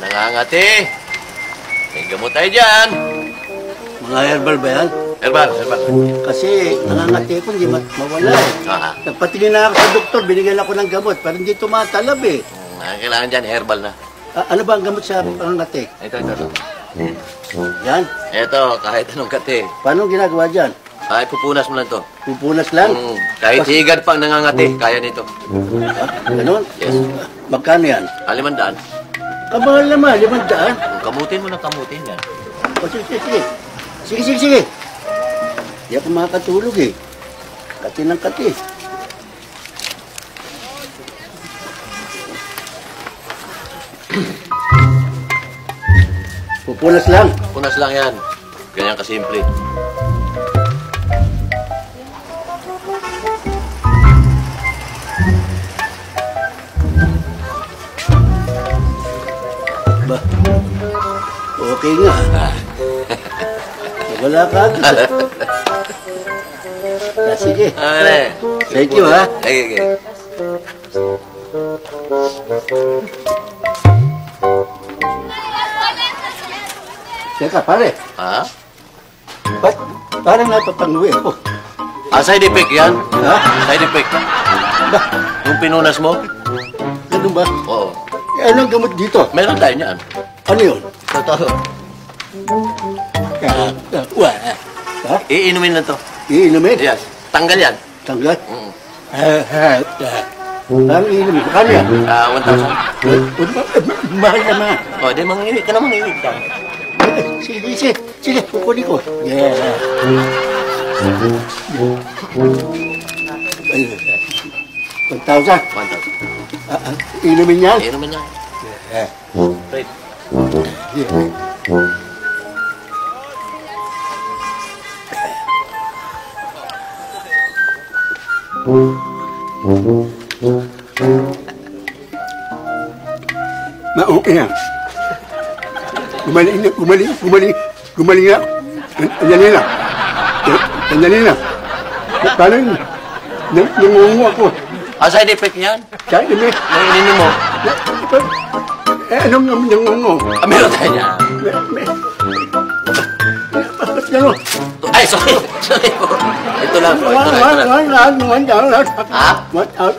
Nangangati. May gamot tayo dyan. Mga herbal ba yan? Herbal. Kasi nangangati ko, hindi mawala eh. Nagpatingin na ako sa doktor, binigyan ako ng gamot, pero hindi tumatalab eh. Ang kailangan dyan, herbal na. Ano ba ang gamot sa pangangati? Ito. Yan? Ito, kahit anong kati. Paano ginagawa dyan? Ay, pupunas mo lang to. Pupunas lang? Kahit higad pang nangangati, kaya nito. Ganon? Yes. Magkano yan? 500. Kamahal naman, 500. Kamutin mo ng kamutin yan. Sige. Hindi ako makakatulog eh. Kati ng kati. Pupunas lang. Punas lang yan. Ganyan kasimple. Ba? Okay nga. Wala ka. Sige. Thank you, ha? Okay. Teka, pare. Ha? Ba't parang napapanguwi ako? Side effect yan. Ha? Side effect. Ba? Yung pinunas mo? Ganun ba? Oo. Anong gamot dito? Meron tayo niyan. Ano yun? Totoo. Ha? Iinumin lang to. Iinumin? Yes. Tanggal yan. Tanggal? Parang iinumin. Kano yan? 1,000. Mahal naman. O, di mangiwit ka na mangiwit ka. Sige, kukunin ko. Yeah. 1,000. 1,000. Inumin yan? Iinumin yan. Right. Okay na. Gumaling na. Andali na. Paano yun? Nangungo ako. Side effect yan. Side effect? Nang ininom mo. Anong nangungo? Meron tayo niyan. Ba't gano'n? Ay, sorry po. Ito lang po. Ha?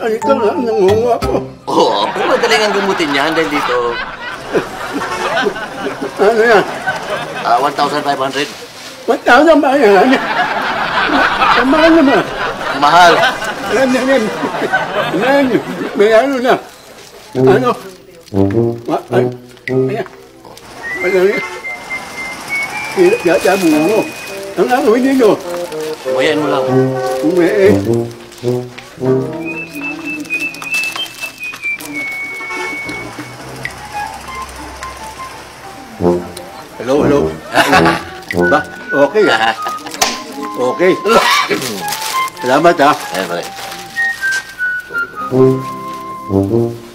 Ito lang, nangungo ako. Oo, pero magaling ang gamutin niyan dahil dito. Ano yan? 1,500. 1,000 ba yan? Mahal naman. Mahal. May ano na. Ano? Ayan. Wala rin. Yata mo. Ang gagawin ninyo. Umayan mo lang. Hello. Ba? Okay. Okay. Salamat, ha?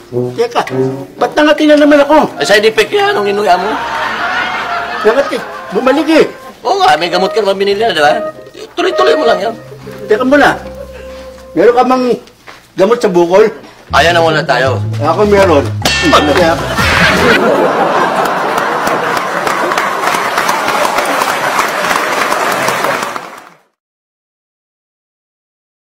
Teka, ba't nangati na naman ako? Side effect yan, nung inuya mo. Nangati, bumalik eh. Oo nga, may gamot ka naman binili na, di ba? Tuloy-tuloy mo lang yan. Teka muna, meron ka mang gamot sa bukol? Ayan na muna tayo. Ako meron.